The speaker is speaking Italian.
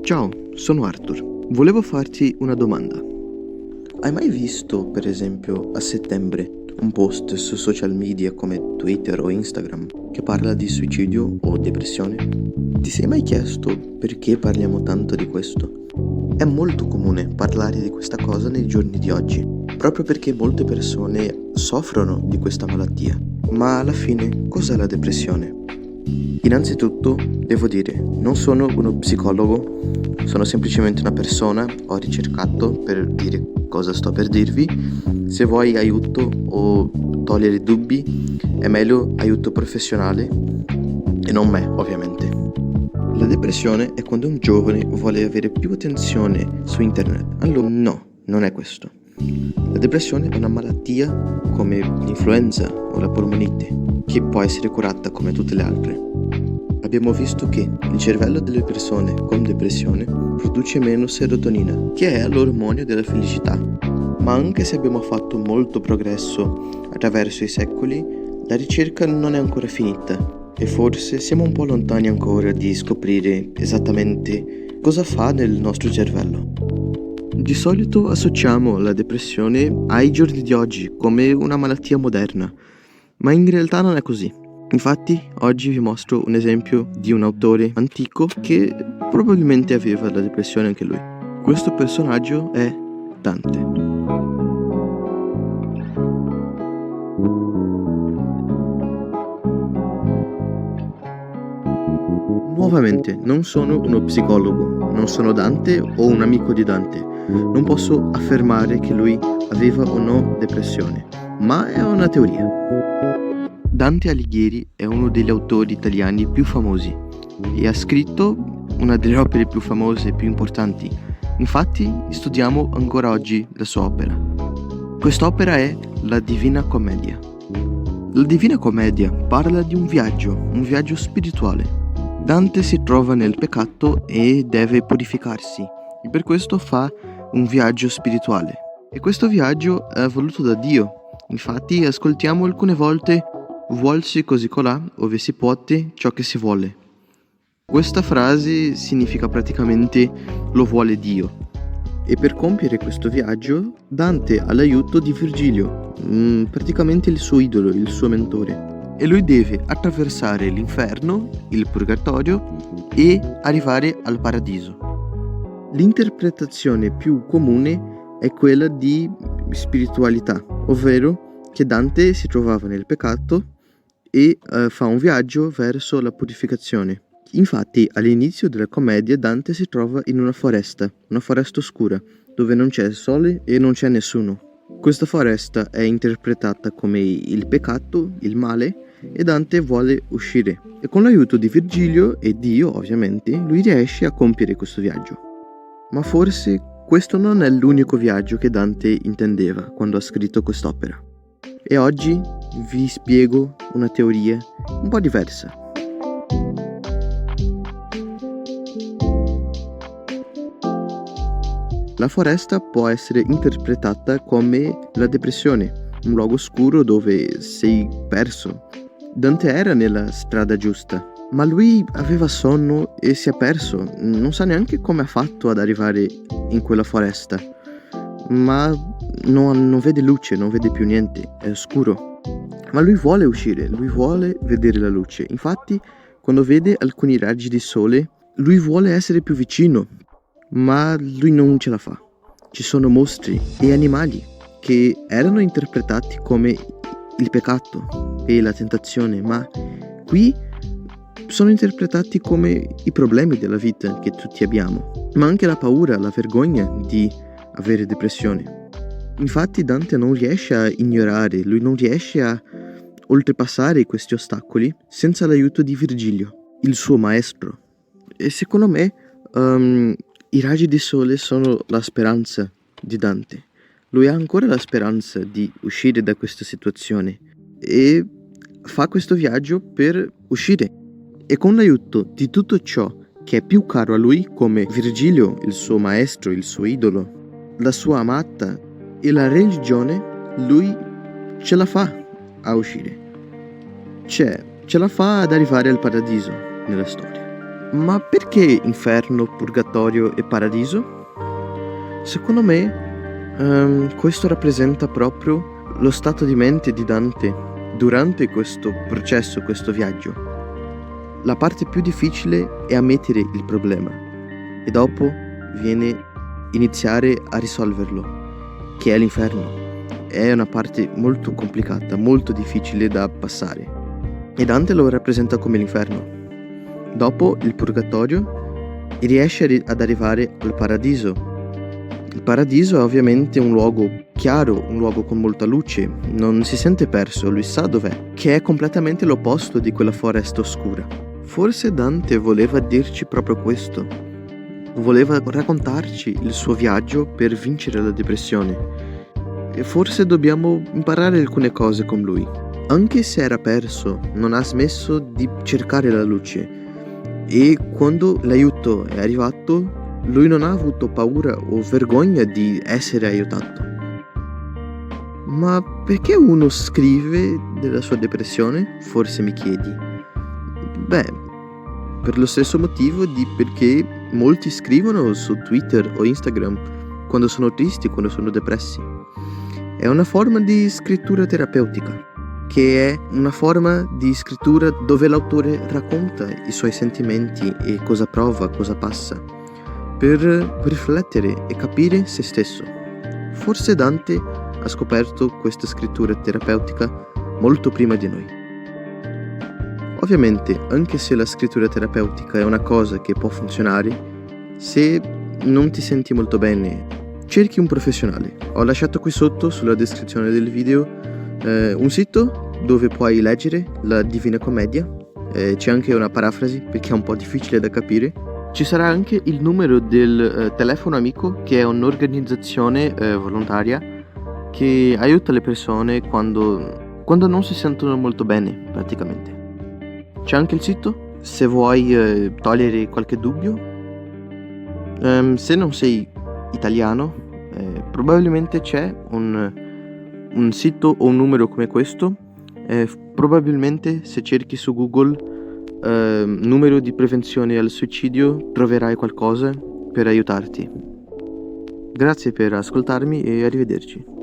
Ciao, sono Arthur. Volevo farti una domanda. Hai mai visto, per esempio, a settembre, un post su social media come Twitter o Instagram che parla di suicidio o depressione? Ti sei mai chiesto perché parliamo tanto di questo? È molto comune parlare di questa cosa nei giorni di oggi, proprio perché molte persone soffrono di questa malattia. Ma alla fine, cos'è la depressione? Innanzitutto, devo dire, non sono uno psicologo, sono semplicemente una persona, ho ricercato per dire cosa sto per dirvi. Se vuoi aiuto o togliere dubbi, è meglio aiuto professionale e non me, ovviamente. La depressione è quando un giovane vuole avere più attenzione su internet. Allora, no, non è questo. La depressione è una malattia come l'influenza o la polmonite, che può essere curata come tutte le altre. Abbiamo visto che il cervello delle persone con depressione produce meno serotonina, che è l'ormone della felicità. Ma anche se abbiamo fatto molto progresso attraverso i secoli, la ricerca non è ancora finita e forse siamo un po' lontani ancora di scoprire esattamente cosa fa nel nostro cervello. Di solito associamo la depressione ai giorni di oggi come una malattia moderna, ma in realtà non è così. Infatti, oggi vi mostro un esempio di un autore antico che probabilmente aveva la depressione anche lui. Questo personaggio è Dante. Nuovamente, non sono uno psicologo, non sono Dante o un amico di Dante. Non posso affermare che lui aveva o no depressione, ma è una teoria. Dante Alighieri è uno degli autori italiani più famosi e ha scritto una delle opere più famose e più importanti. Infatti studiamo ancora oggi la sua opera. Quest'opera è la Divina Commedia. La Divina Commedia parla di un viaggio spirituale. Dante si trova nel peccato e deve purificarsi e per questo fa un viaggio spirituale. E questo viaggio è voluto da Dio. Infatti ascoltiamo alcune volte "Vuolsi così colà, ove si puote ciò che si vuole". Questa frase significa praticamente "lo vuole Dio". E per compiere questo viaggio, Dante ha l'aiuto di Virgilio, praticamente il suo idolo, il suo mentore. E lui deve attraversare l'inferno, il purgatorio e arrivare al paradiso. L'interpretazione più comune è quella di spiritualità, ovvero che Dante si trovava nel peccato e fa un viaggio verso la purificazione. Infatti all'inizio della commedia Dante si trova in una foresta oscura, dove non c'è il sole e non c'è nessuno. Questa foresta è interpretata come il peccato, il male, e Dante vuole uscire. E con l'aiuto di Virgilio e Dio, ovviamente, lui riesce a compiere questo viaggio. Ma forse questo non è l'unico viaggio che Dante intendeva quando ha scritto quest'opera. E oggi vi spiego una teoria un po' diversa. La foresta può essere interpretata come la depressione, un luogo oscuro dove sei perso. Dante era nella strada giusta, ma lui aveva sonno e si è perso, non sa neanche come ha fatto ad arrivare in quella foresta, ma non vede luce, non vede più niente, è oscuro. Ma lui vuole uscire, lui vuole vedere la luce. Infatti, quando vede alcuni raggi di sole, lui vuole essere più vicino, ma lui non ce la fa. Ci sono mostri e animali che erano interpretati come il peccato e la tentazione, ma qui sono interpretati come i problemi della vita che tutti abbiamo, ma anche la paura, la vergogna di avere depressione. Infatti Dante non riesce a ignorare, lui non riesce a oltrepassare questi ostacoli senza l'aiuto di Virgilio, il suo maestro. E secondo me i raggi di sole sono la speranza di Dante. Lui ha ancora la speranza di uscire da questa situazione e fa questo viaggio per uscire. E con l'aiuto di tutto ciò che è più caro a lui, come Virgilio, il suo maestro, il suo idolo, la sua amata e la religione, lui ce la fa a uscire. Ce la fa ad arrivare al paradiso nella storia. Ma perché inferno, purgatorio e paradiso? Secondo me, questo rappresenta proprio lo stato di mente di Dante durante questo processo, questo viaggio. La parte più difficile è ammettere il problema e dopo viene iniziare a risolverlo, che è l'inferno. È una parte molto complicata, molto difficile da passare. E Dante lo rappresenta come l'inferno. Dopo il purgatorio riesce ad arrivare al paradiso. Il paradiso è ovviamente un luogo chiaro, un luogo con molta luce, non si sente perso, lui sa dov'è, che è completamente l'opposto di quella foresta oscura. Forse Dante voleva dirci proprio questo. Voleva raccontarci il suo viaggio per vincere la depressione. E forse dobbiamo imparare alcune cose con lui. Anche se era perso, non ha smesso di cercare la luce. E quando l'aiuto è arrivato, lui non ha avuto paura o vergogna di essere aiutato. Ma perché uno scrive della sua depressione? Forse mi chiedi. Beh, per lo stesso motivo di perché molti scrivono su Twitter o Instagram quando sono tristi, quando sono depressi. È una forma di scrittura terapeutica, che è una forma di scrittura dove l'autore racconta i suoi sentimenti e cosa prova, cosa passa, per riflettere e capire se stesso. Forse Dante ha scoperto questa scrittura terapeutica molto prima di noi. Ovviamente, anche se la scrittura terapeutica è una cosa che può funzionare, se non ti senti molto bene, cerchi un professionale. Ho lasciato qui sotto, sulla descrizione del video, un sito dove puoi leggere la Divina Commedia. C'è anche una parafrasi perché è un po' difficile da capire. Ci sarà anche il numero del telefono amico, che è un'organizzazione volontaria che aiuta le persone quando non si sentono molto bene, praticamente. C'è anche il sito, se vuoi togliere qualche dubbio. Se non sei italiano, probabilmente c'è un sito o un numero come questo. Probabilmente se cerchi su Google numero di prevenzione al suicidio troverai qualcosa per aiutarti. Grazie per ascoltarmi e arrivederci.